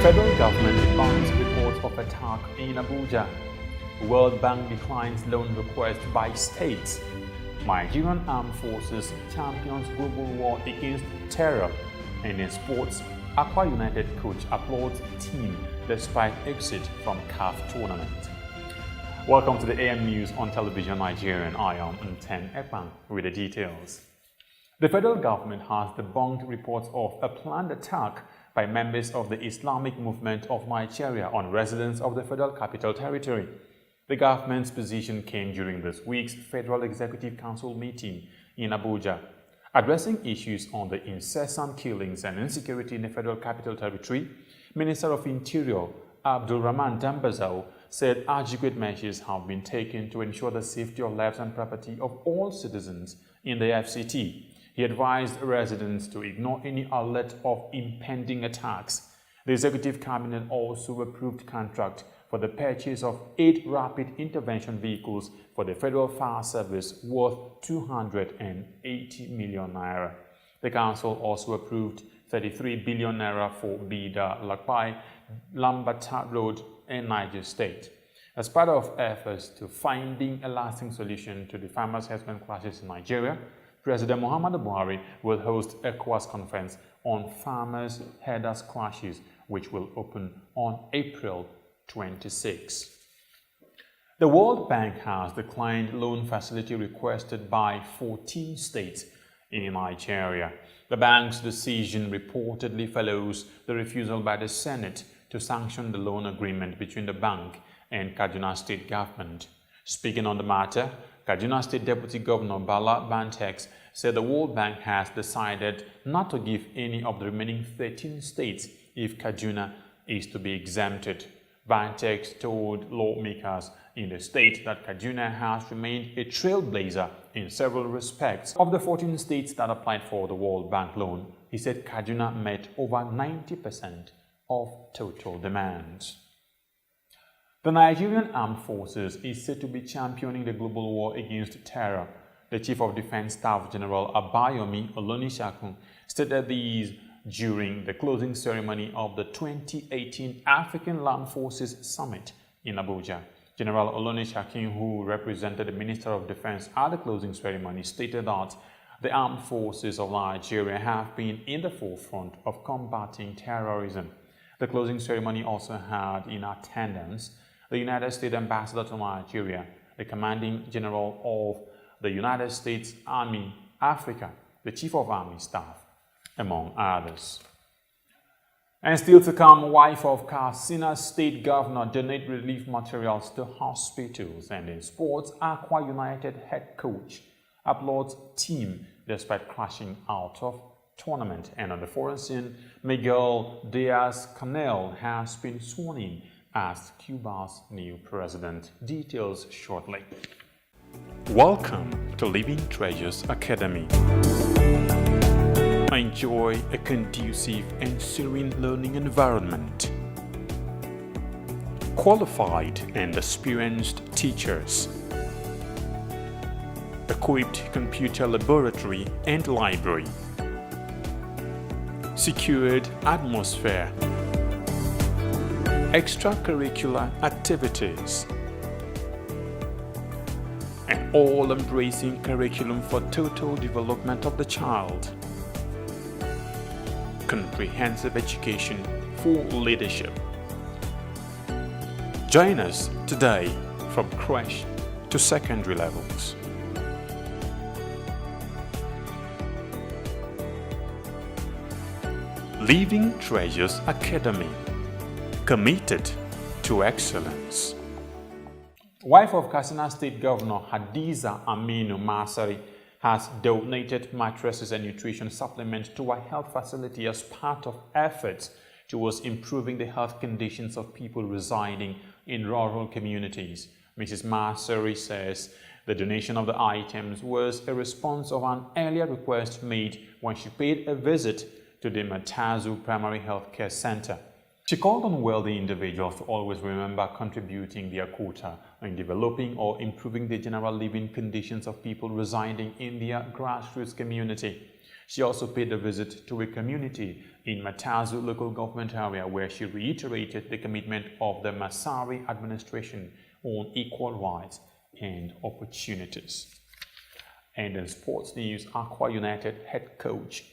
Federal government debunks reports of attack in Abuja. World Bank declines loan request by states. Nigerian Armed Forces champions global war against terror. And in sports, Aqua United coach applauds team despite exit from CAF tournament. Welcome to the AM News on Television Nigerian. I am Nten Ekpan with the details. The federal government has debunked reports of a planned attack by members of the Islamic Movement of Nigeria on residents of the Federal Capital Territory. The government's position came during this week's Federal Executive Council meeting in Abuja. Addressing issues on the incessant killings and insecurity in the Federal Capital Territory, Minister of Interior Abdulrahman Dambazao said adequate measures have been taken to ensure the safety of lives and property of all citizens in the FCT. He advised residents to ignore any alert of impending attacks. The Executive Cabinet also approved contract for the purchase of 8 rapid intervention vehicles for the Federal Fire Service worth 280 million naira. The Council also approved 33 billion naira for Bida Lakpai Lambata Road in Niger State. As part of efforts to finding a lasting solution to the farmers' herdsmen clashes in Nigeria, President Muhammadu Buhari will host a ECOWAS conference on farmers' herders clashes, which will open on April 26. The World Bank has declined loan facility requested by 14 states in Nigeria. The bank's decision reportedly follows the refusal by the Senate to sanction the loan agreement between the bank and Kaduna State government. Speaking on the matter, Kaduna State Deputy Governor Bala Bantex said the World Bank has decided not to give any of the remaining 13 states if Kaduna is to be exempted. Bantex told lawmakers in the state that Kaduna has remained a trailblazer in several respects. Of the 14 states that applied for the World Bank loan, he said Kaduna met over 90% of total demands. The Nigerian Armed Forces is said to be championing the global war against terror. The Chief of Defense Staff General Abayomi Olonisakun stated these during the closing ceremony of the 2018 African Land Forces Summit in Abuja. General Olonisakun, who represented the Minister of Defense at the closing ceremony, stated that the armed forces of Nigeria have been in the forefront of combating terrorism. The closing ceremony also had in attendance the United States Ambassador to Nigeria, the Commanding General of the United States Army Africa, the Chief of Army Staff, among others. And still to come, wife of Katsina State Governor donate relief materials to hospitals. And in sports, Aqua United head coach applauds team despite crashing out of tournament. And on the foreign scene, Miguel Diaz-Canel has been sworn in as Cuba's new president. Details shortly. Welcome to Living Treasures Academy. Enjoy a conducive and serene learning environment. Qualified and experienced teachers. Equipped computer laboratory and library. Secured atmosphere. Extracurricular activities. An all-embracing curriculum for total development of the child. Comprehensive education for leadership. Join us today from crèche to secondary levels. Living Treasures Academy, committed to excellence. Wife of Katsina State Governor Hadiza Aminu Masari has donated mattresses and nutrition supplements to a health facility as part of efforts towards improving the health conditions of people residing in rural communities. Mrs. Masari says the donation of the items was a response of an earlier request made when she paid a visit to the Matazu Primary Health Care Center. She called on wealthy individuals to always remember contributing their quota in developing or improving the general living conditions of people residing in their grassroots community. She also paid a visit to a community in Matazu local government area where she reiterated the commitment of the Masari administration on equal rights and opportunities. And in sports news, Aqua United head coach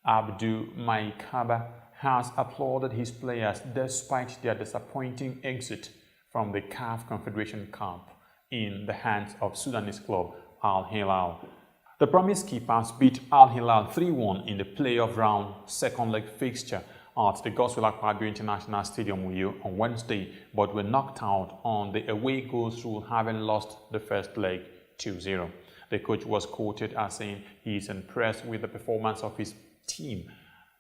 Abdul Maikaba has applauded his players despite their disappointing exit from the CAF Confederation Cup in the hands of Sudanese club Al Hilal. The Promise Keepers beat Al Hilal 3-1 in the playoff round second leg fixture at the Godswill Akpabio International Stadium Uyo on Wednesday, but were knocked out on the away goals rule, having lost the first leg 2-0. The coach was quoted as saying he is impressed with the performance of his team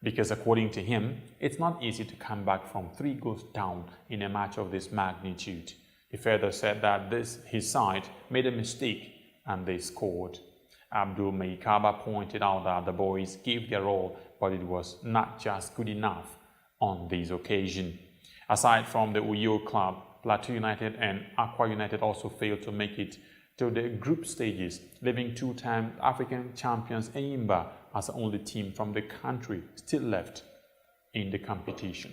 because, according to him, it's not easy to come back from 3 goals down in a match of this magnitude. He further said that his side made a mistake and they scored. Abdul Maikaba pointed out that the boys gave their all, but it was not just good enough on this occasion. Aside from the Uyo club, Plateau United and Aqua United also failed to make it to the group stages, leaving 2-time African champions Enyimba as the only team from the country still left in the competition.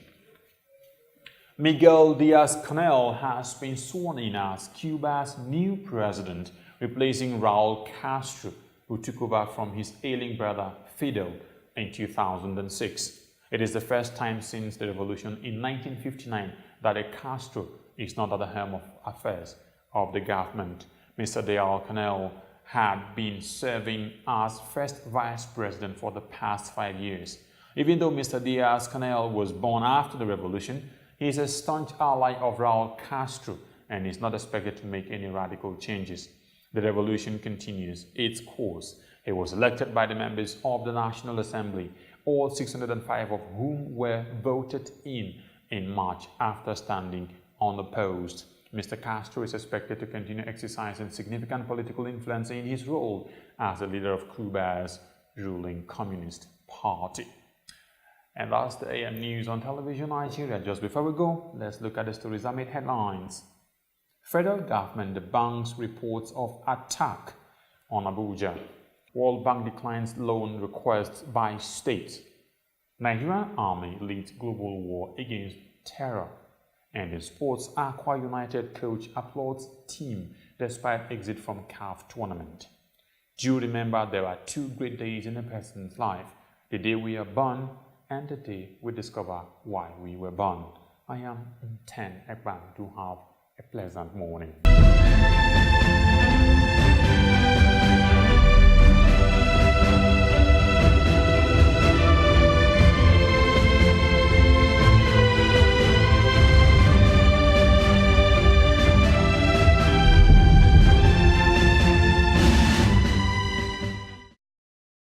Miguel Diaz-Canel has been sworn in as Cuba's new president, replacing Raul Castro, who took over from his ailing brother Fidel in 2006. It is the first time since the revolution in 1959 that a Castro is not at the helm of affairs of the government. Mr. Diaz-Canel had been serving as first vice president for the past 5 years. Even though Mr. Diaz-Canel was born after the revolution, he is a staunch ally of Raul Castro and is not expected to make any radical changes. The revolution continues its course. He was elected by the members of the National Assembly, all 605 of whom were voted in March after standing unopposed. Mr. Castro is expected to continue exercising significant political influence in his role as the leader of Cuba's ruling Communist Party. And that's the AM News on Television Nigeria. Just before we go, let's look at the stories that made headlines. Federal government debunks reports of attack on Abuja. World Bank declines loan requests by states. Nigerian Army leads global war against terror. And in sports, Aqua United coach applauds team despite exit from CAF tournament. Do you remember there are 2 great days in a person's life? The day we are born and the day we discover why we were born. I am 10 Ekban. Do have a pleasant morning.